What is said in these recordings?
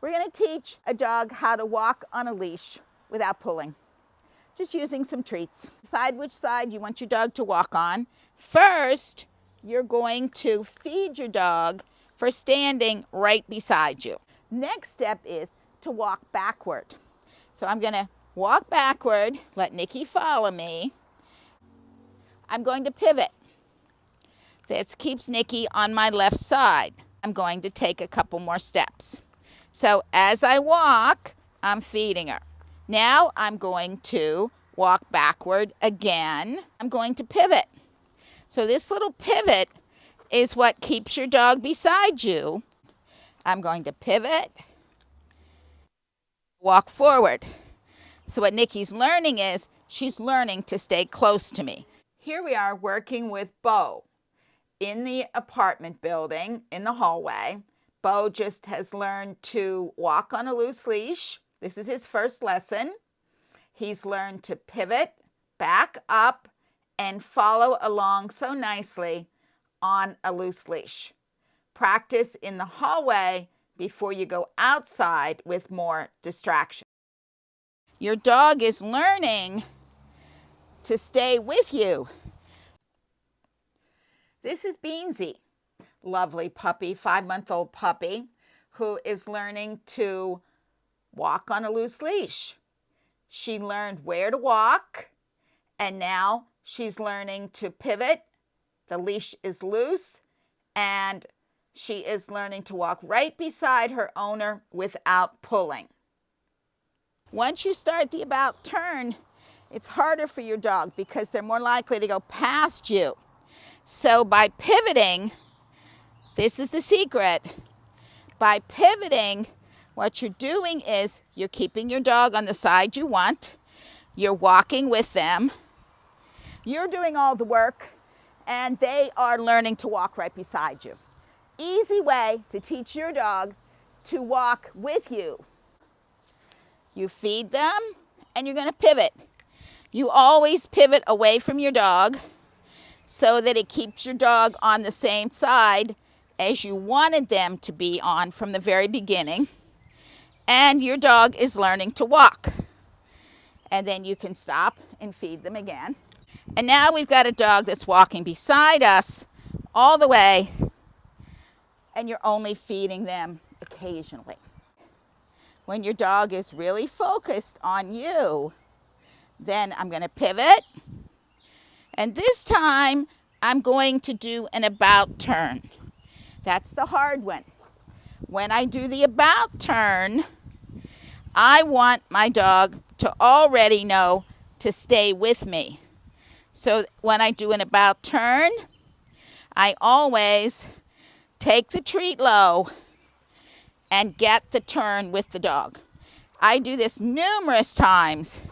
We're going to teach a dog how to walk on a leash without pulling, just using some treats. Decide which side you want your dog to walk on. First, you're going to feed your dog for standing right beside you. Next step is to walk backward. So I'm going to walk backward, let Nikki follow me. I'm going to pivot. This keeps Nikki on my left side. I'm going to take a couple more steps. So as I walk, I'm feeding her. Now I'm going to walk backward again. I'm going to pivot. So this little pivot is what keeps your dog beside you. I'm going to pivot, walk forward. So what Nikki's learning is she's learning to stay close to me. Here we are working with Beau in the apartment building in the hallway. Beau just has learned to walk on a loose leash. This is his first lesson. He's learned to pivot, back up, and follow along so nicely on a loose leash. Practice in the hallway before you go outside with more distraction. Your dog is learning to stay with you. This is Beansie, lovely puppy, 5-month-old puppy, who is learning to walk on a loose leash. She learned where to walk, and now she's learning to pivot. The leash is loose, and she is learning to walk right beside her owner without pulling. Once you start the about turn, it's harder for your dog because they're more likely to go past you. So by pivoting, this is the secret. By pivoting, what you're doing is you're keeping your dog on the side you want. You're walking with them. You're doing all the work, and they are learning to walk right beside you. Easy way to teach your dog to walk with you. You feed them, and you're going to pivot. You always pivot away from your dog so that it keeps your dog on the same side as you wanted them to be on from the very beginning. And your dog is learning to walk. And then you can stop and feed them again. And now we've got a dog that's walking beside us all the way, and you're only feeding them occasionally. When your dog is really focused on you, then I'm going to pivot. And this time, I'm going to do an about turn. That's the hard one. When I do the about turn, I want my dog to already know to stay with me. So when I do an about turn, I always take the treat low and get the turn with the dog. I do this numerous times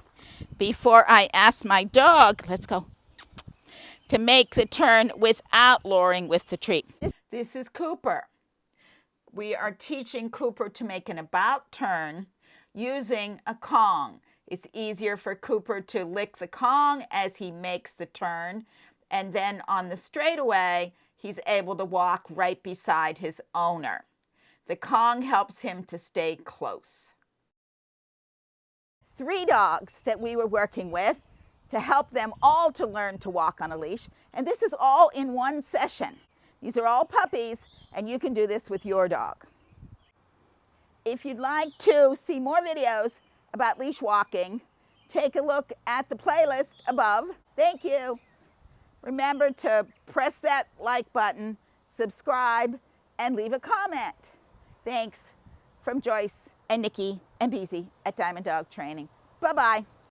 before I ask my dog, let's go, to make the turn without luring with the treat. This is Cooper. We are teaching Cooper to make an about turn using a Kong. It's easier for Cooper to lick the Kong as he makes the turn, and then on the straightaway, he's able to walk right beside his owner. The Kong helps him to stay close. 3 dogs that we were working with to help them all to learn to walk on a leash. And this is all in one session. These are all puppies, and you can do this with your dog. If you'd like to see more videos about leash walking, take a look at the playlist above. Thank you. Remember to press that like button, subscribe, and leave a comment. Thanks from Joyce and Nikki and Beansie at Diamond Dog Training. Bye-bye.